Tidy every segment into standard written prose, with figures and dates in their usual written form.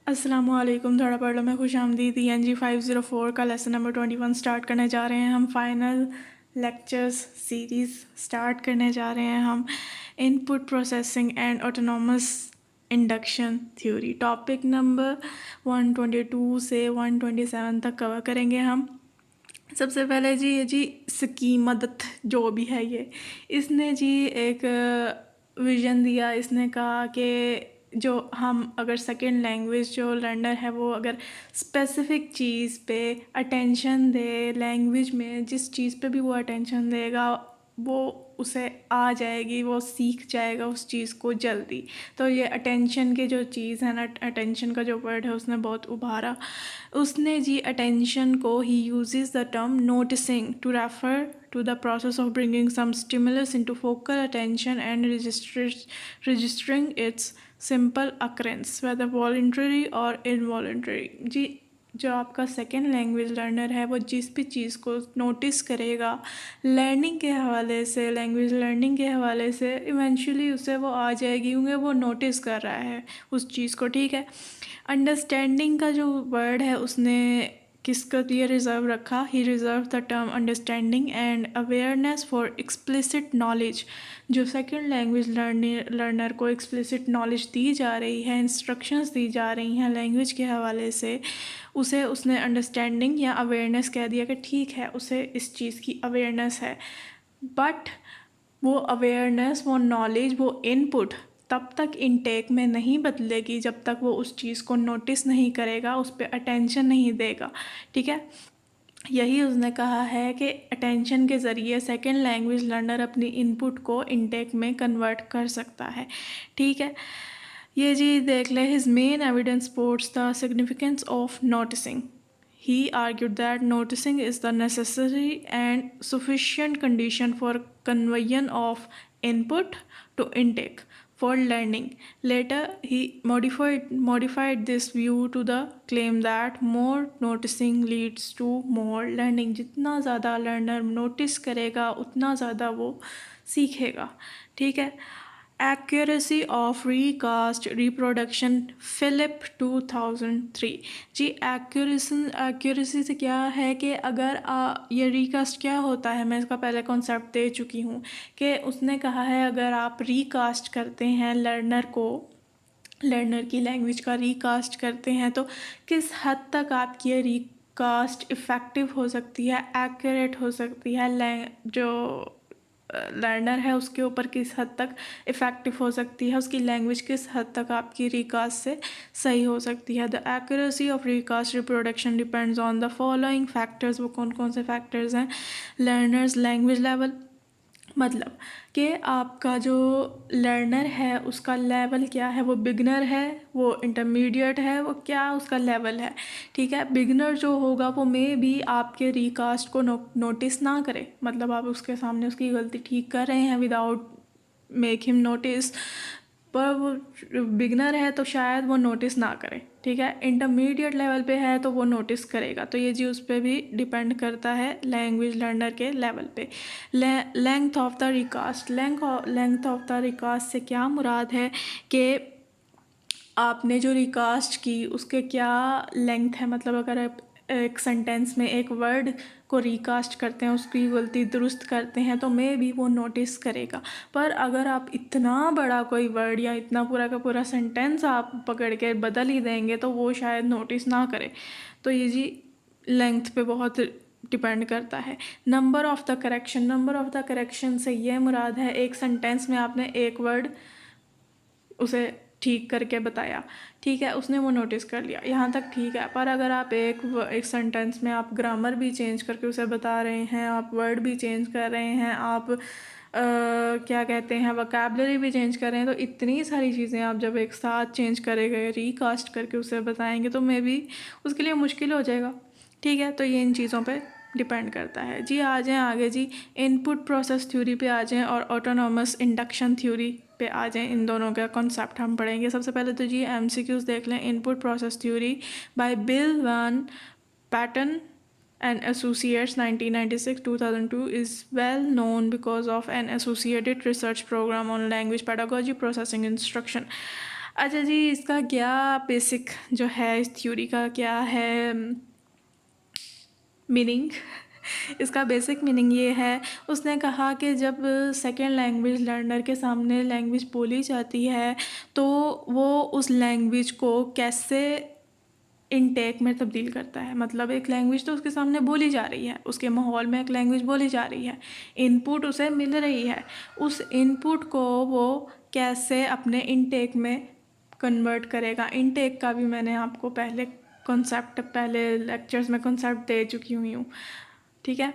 अस्सलामुअलैकुम। थोड़ा पढ़ लो में खुश आमदीद। ENG 504 का लेसन नंबर 21 स्टार्ट करने जा रहे हैं हम। फाइनल लेक्चर्स सीरीज़ स्टार्ट करने जा रहे हैं हम। Input processing and autonomous induction theory topic number 122 से 127 तक कवर करेंगे हम। सबसे पहले जी ये जी स्कीमदत जो भी है ये इसने जी एक विज़न दिया। इसने कहा कि जो हम अगर सेकेंड लैंग्वेज जो लर्नर है वो अगर स्पेसिफ़िक चीज़ पे अटेंशन दे, लैंग्वेज में जिस चीज़ पे भी वो अटेंशन देगा वो उसे आ जाएगी, वो सीख जाएगा उस चीज़ को जल्दी। तो ये अटेंशन के जो चीज़ है ना, अटेंशन का जो वर्ड है उसने बहुत उभारा। उसने जी अटेंशन को he uses the term noticing to refer to the process of bringing some stimulus into focal attention and registering its simple occurrence whether voluntary or involuntary। जी जो आपका सेकेंड लैंग्वेज लर्नर है वो जिस भी चीज़ को नोटिस करेगा learning के हवाले से, लैंग्वेज लर्निंग के हवाले से, इवेंचुअली उसे वो आ जाएगी क्योंकि वो नोटिस कर रहा है उस चीज़ को। ठीक है। अंडरस्टैंडिंग का जो वर्ड है उसने किसका लिए रिज़र्व रखा? He reserve the term understanding and awareness for explicit knowledge. जो सेकेंड लैंग्वेज लर्नर को एक्सप्लिसिट नॉलेज दी जा रही है, इंस्ट्रक्शंस दी जा रही हैं लैंग्वेज के हवाले से, उसे उसने अंडरस्टैंडिंग या अवेयरनेस कह दिया कि ठीक है उसे इस चीज़ की अवेयरनेस है। बट वो अवेयरनेस, वो नॉलेज, वो इनपुट तब तक इनटेक में नहीं बदलेगी जब तक वो उस चीज़ को नोटिस नहीं करेगा, उस पर अटेंशन नहीं देगा। ठीक है। यही उसने कहा है कि अटेंशन के ज़रिए सेकेंड लैंग्वेज लर्नर अपनी इनपुट को इनटेक में कन्वर्ट कर सकता है। ठीक है। ये जी देख ले। His main evidence supports the significance of noticing. He argued that noticing is the necessary and sufficient condition for conversion of input to intake for learning. Later, he modified this view to the claim that more noticing leads to more learning. जितना ज़्यादा learner notice करेगा उतना ज़्यादा वो सीखेगा। ठीक है। Accuracy of recast reproduction Philip 2003। Ji accuracy से क्या है कि अगर ये रिकास्ट क्या होता है, मैं इसका पहले कॉन्सेप्ट दे चुकी हूँ कि उसने कहा है अगर आप रिकास्ट करते हैं लर्नर की लैंग्वेज का रिकास्ट करते हैं तो किस हद तक आपकी ये रिकास्ट इफ़ेक्टिव हो सकती है, एक्यूरेट हो सकती है, जो लर्नर है उसके ऊपर किस हद तक इफ़ेक्टिव हो सकती है, उसकी लैंग्वेज किस हद तक आपकी रिकास्ट से सही हो सकती है। The accuracy of recast reproduction depends on the following factors. वो कौन कौन से फैक्टर्स हैं? लर्नर्स लैंग्वेज लेवल, मतलब कि आपका जो लर्नर है उसका लेवल क्या है, वो बिगनर है, वो इंटरमीडिएट है, वो क्या उसका लेवल है। ठीक है। बिगनर जो होगा वो मे भी आपके रिकास्ट को नोटिस ना करे, मतलब आप उसके सामने उसकी गलती ठीक कर रहे हैं विदाउट मेक हिम नोटिस, पर वो बिगनर है तो शायद वो नोटिस ना करे। ठीक है। इंटरमीडिएट लेवल पे है तो वो नोटिस करेगा। तो ये जी उस पर भी डिपेंड करता है लैंग्वेज लर्नर के लेवल पे। Length of the recast. Length of the recast से क्या मुराद है कि आपने जो रिकास्ट की उसके क्या लेंथ है, मतलब अगर आप एक सेंटेंस में एक वर्ड को रिकास्ट करते हैं, उसकी गलती दुरुस्त करते हैं तो मे भी वो नोटिस करेगा। पर अगर आप इतना बड़ा कोई वर्ड या इतना पूरा का पूरा सेंटेंस आप पकड़ के बदल ही देंगे तो वो शायद नोटिस ना करे। तो ये जी लेंथ पे बहुत डिपेंड करता है। Number of the correction. Number of the correction से ये मुराद है एक सेंटेंस में आपने एक वर्ड उसे ठीक करके बताया, ठीक है, उसने वो नोटिस कर लिया, यहाँ तक ठीक है। पर अगर आप एक सेंटेंस में आप ग्रामर भी चेंज करके उसे बता रहे हैं, आप वर्ड भी चेंज कर रहे हैं, आप क्या कहते हैं वोकैबुलरी भी चेंज कर रहे हैं, तो इतनी सारी चीज़ें आप जब एक साथ चेंज करेंगे, रिकास्ट करके उसे बताएंगे तो मे बी उसके लिए मुश्किल हो जाएगा। ठीक है। तो ये इन चीज़ों पे डिपेंड करता है। जी आ जाएँ आगे जी इनपुट प्रोसेस थ्योरी पे आ जाएँ और ऑटोनॉमस इंडक्शन थ्योरी पे आ जाएँ। इन दोनों का कॉन्सेप्ट हम पढ़ेंगे। सबसे पहले तो जी MCQs देख लें। Input process theory by Bill Van Patten and Associates 1996-2002 is well known because of an associated research program on language pedagogy processing instruction। अच्छा जी, इसका क्या बेसिक जो है इस थ्योरी का क्या है मीनिंग? इसका बेसिक मीनिंग ये है, उसने कहा कि जब सेकेंड लैंग्वेज लर्नर के सामने लैंग्वेज बोली जाती है तो वो उस लैंग्वेज को कैसे इनटेक में तब्दील करता है। मतलब एक लैंग्वेज तो उसके सामने बोली जा रही है, उसके माहौल में एक लैंग्वेज बोली जा रही है, इनपुट उसे मिल रही है, उस इनपुट को वो कैसे अपने इनटेक में कन्वर्ट करेगा। इनटेक का भी मैंने आपको पहले लेक्चर्स में कॉन्सेप्ट दे चुकी हुई हूँ, ठीक है।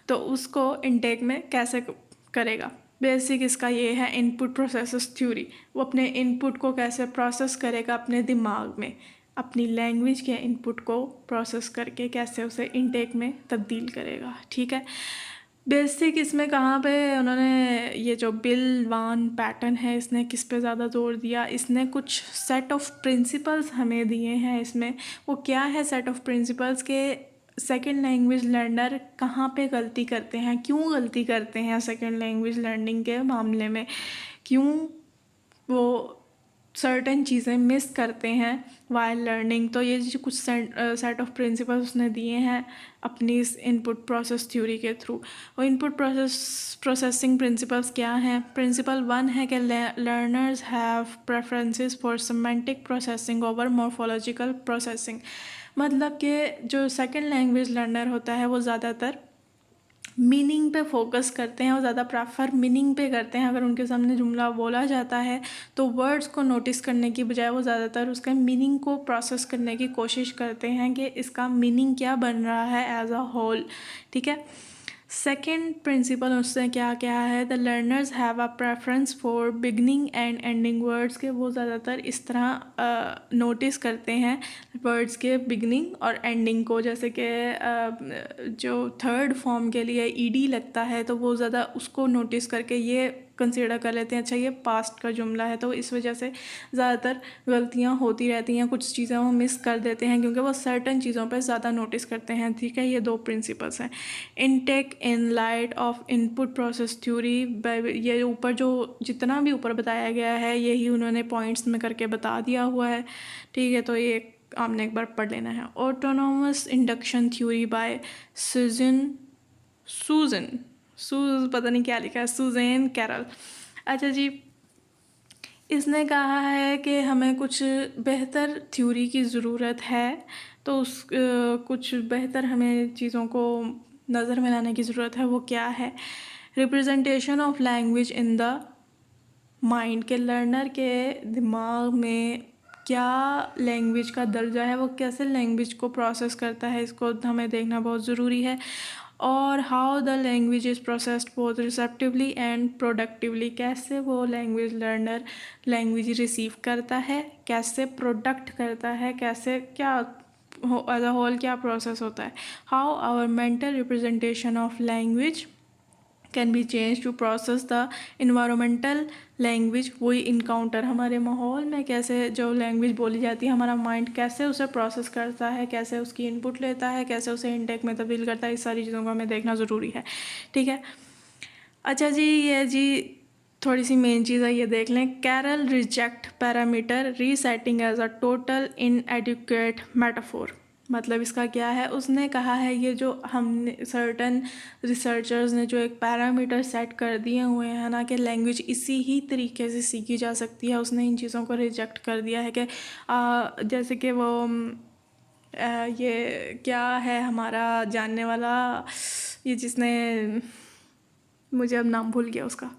तो उसको इनटेक में कैसे करेगा, बेसिक इसका ये है इनपुट प्रोसेसेस थ्योरी। वो अपने इनपुट को कैसे प्रोसेस करेगा अपने दिमाग में, अपनी लैंग्वेज के इनपुट को प्रोसेस करके कैसे उसे इनटेक में तब्दील करेगा, ठीक है। बेसिक इसमें कहाँ पे उन्होंने ये जो बिल वान पैटर्न है इसने किस पे ज़्यादा जोर दिया, इसने कुछ सेट ऑफ प्रिंसिपल्स हमें दिए हैं इसमें। वो क्या है सेट ऑफ प्रिंसिपल्स के सेकेंड लैंग्वेज लर्नर कहाँ पे गलती करते हैं, क्यों गलती करते हैं सेकेंड लैंग्वेज लर्निंग के मामले में, क्यों वो सर्टेन चीज़ें मिस करते हैं वाइल लर्निंग। तो ये जो कुछ सेट ऑफ प्रिंसिपल्स उसने दिए हैं अपनी इस इनपुट प्रोसेस थ्योरी के थ्रू। और इनपुट प्रोसेसिंग प्रिंसिपल्स क्या हैं? प्रिंसिपल 1 है कि learners have preferences for semantic processing over morphological processing. मतलब कि जो सेकेंड लैंग्वेज लर्नर होता है वो ज़्यादातर मीनिंग पे फोकस करते हैं और ज़्यादा प्रेफर मीनिंग पे करते हैं। अगर उनके सामने जुमला बोला जाता है तो वर्ड्स को नोटिस करने की बजाय वो ज़्यादातर उसके मीनिंग को प्रोसेस करने की कोशिश करते हैं कि इसका मीनिंग क्या बन रहा है एज अ होल, ठीक है। सेकेंड प्रिंसिपल उससे क्या क्या है, the learners have a preference for beginning and ending words के। वो ज़्यादातर इस तरह नोटिस करते हैं वर्ड्स के बिगनिंग और एंडिंग को, जैसे कि जो थर्ड फॉर्म के लिए ईडी लगता है तो वो ज़्यादा उसको नोटिस करके ये कंसीडर कर लेते हैं अच्छा ये पास्ट का जुमला है। तो इस वजह से ज़्यादातर गलतियाँ होती रहती हैं, कुछ चीज़ें वो मिस कर देते हैं क्योंकि वो सर्टन चीज़ों पर ज़्यादा नोटिस करते हैं, ठीक है। ये 2 प्रिंसिपल्स हैं। Intake in light of input process theory, ये ऊपर जो जितना भी ऊपर बताया गया है यही उन्होंने पॉइंट्स में करके बता दिया हुआ है, ठीक है। तो ये आपने एक बार पढ़ लेना है। ऑटोनोमस इंडक्शन थ्योरी बाय सूजन पता नहीं क्या लिखा है, सुजैन कैरल। अच्छा जी, इसने कहा है कि हमें कुछ बेहतर थ्योरी की ज़रूरत है, तो उस कुछ बेहतर हमें चीज़ों को नज़र में लाने की ज़रूरत है। वो क्या है? Representation of language in the mind के लर्नर के दिमाग में क्या लैंग्वेज का दर्जा है, वो कैसे लैंग्वेज को प्रोसेस करता है, इसको हमें देखना बहुत ज़रूरी है। और how the language is processed both receptively and productively, कैसे वो लैंग्वेज लर्नर लैंग्वेज रिसीव करता है, कैसे प्रोडक्ट करता है, कैसे क्या एज अ होल क्या प्रोसेस होता है। How our mental representation of language can be change to process the environmental language. वही इनकाउंटर हमारे माहौल में कैसे जो लैंग्वेज बोली जाती है हमारा माइंड कैसे उसे प्रोसेस करता है, कैसे उसकी इनपुट लेता है, कैसे उसे इनटेक में तब्दील करता है, इस सारी चीज़ों को हमें देखना ज़रूरी है, ठीक है। अच्छा जी, ये जी थोड़ी सी मेन चीज़ है, ये देख लें। Carroll reject parameter resetting as a total inadequate metaphor. मतलब इसका क्या है? उसने कहा है ये जो हमने सर्टन रिसर्चर्स ने जो एक पैरामीटर सेट कर दिए हुए हैं ना कि लैंग्वेज इसी ही तरीके से सीखी जा सकती है, उसने इन चीज़ों को रिजेक्ट कर दिया है कि जैसे कि वो ये क्या है हमारा जानने वाला, ये जिसने, मुझे अब नाम भूल गया उसका,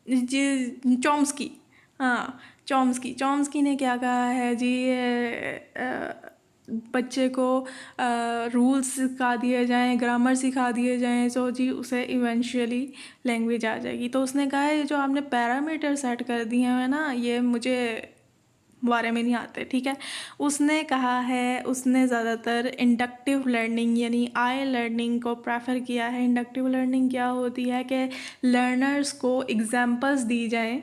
जी चॉम्स्की, हाँ चॉम्स्की ने क्या कहा है जी, बच्चे को रूल्स सिखा दिए जाएं, ग्रामर सिखा दिए जाएं, तो जी उसे इवेंचुअली लैंग्वेज आ जाएगी। तो उसने कहा है जो आपने पैरामीटर सेट कर दिए हैं ना ये मुझे बारे में नहीं आते, ठीक है। उसने कहा है, उसने ज़्यादातर इंडक्टिव लर्निंग यानी आई लर्निंग को प्रेफर किया है। इंडक्टिव लर्निंग क्या होती है कि लर्नर्स को एग्जांपल्स दी जाएं,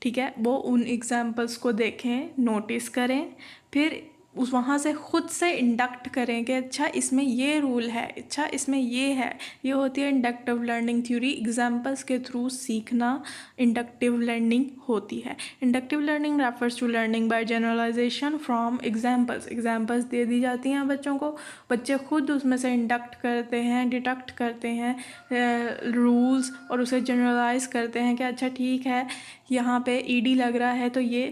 ठीक है, वो उन एग्जांपल्स को देखें, नोटिस करें, फिर उस वहाँ से ख़ुद से इंडक्ट करें कि अच्छा इसमें ये रूल है, अच्छा इसमें ये है। ये होती है इंडक्टिव लर्निंग थ्योरी। एग्जांपल्स के थ्रू सीखना इंडक्टिव लर्निंग होती है। Inductive learning refers to learning by generalisation from examples. Examples दे दी जाती हैं बच्चों को, बच्चे खुद उसमें से इंडक्ट करते हैं, डिडक्ट करते हैं रूल्स और उसे जनरलाइज करते हैं कि अच्छा ठीक है यहाँ पे ईडी लग रहा है तो ये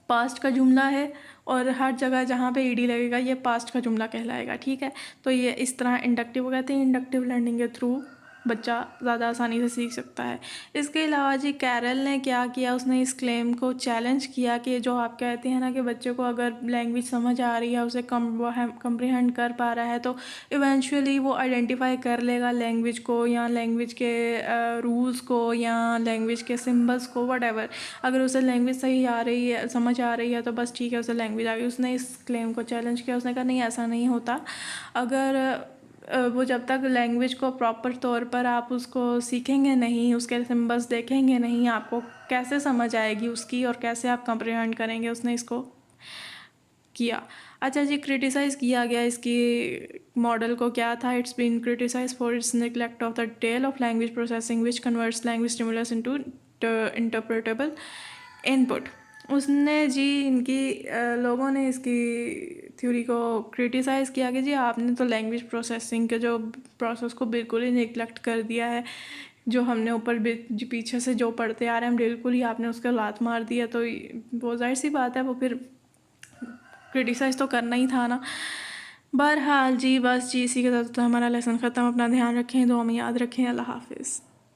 पास्ट का जुमला है और हर जगह जहाँ पे ईडी लगेगा ये पास्ट का जुमला कहलाएगा, ठीक है। तो ये इस तरह इंडक्टिव कहते हैं। इंडक्टिव लर्निंग के थ्रू बच्चा ज़्यादा आसानी से सीख सकता है। इसके अलावा जी कैरल ने क्या किया, उसने इस क्लेम को चैलेंज किया कि जो आप कहते हैं ना कि बच्चे को अगर लैंग्वेज समझ आ रही है, उसे कम्प्रिहेंड कर पा रहा है, तो इवेंचुअली वो आइडेंटिफाई कर लेगा लैंग्वेज को या लैंग्वेज के रूल्स को या लैंग्वेज के सिम्बल्स को, वट। अगर उसे लैंग्वेज सही आ रही है, समझ आ रही है तो बस ठीक है, उसे लैंग्वेज आ गई। उसने इस क्लेम को चैलेंज किया। उसने कहा नहीं ऐसा नहीं होता। अगर वो जब तक लैंग्वेज को प्रॉपर तौर पर आप उसको सीखेंगे नहीं, उसके सिम्बल्स देखेंगे नहीं, आपको कैसे समझ आएगी उसकी और कैसे आप कम्प्रिहेंड करेंगे। उसने इसको किया। अच्छा जी, क्रिटिसाइज़ किया गया इसकी मॉडल को, क्या था? It's been criticise for its neglect of the detail of language processing which converts language stimulus into interpretable input. उसने जी लोगों ने इसकी थ्योरी को क्रिटिसाइज़ किया कि जी आपने तो लैंग्वेज प्रोसेसिंग के जो प्रोसेस को बिल्कुल ही निगलेक्ट कर दिया है। जो हमने ऊपर पीछे से जो पढ़ते आ रहे हैं, हम बिल्कुल ही आपने उसका लात मार दिया। तो वो जाहिर सी बात है, वो फिर क्रिटिसाइज़ तो करना ही था ना। बहरहाल जी, बस जी इसी के साथ तो हमारा लेसन ख़त्म। अपना ध्यान रखें, दुआ में याद रखें। अल्लाह हाफिज़।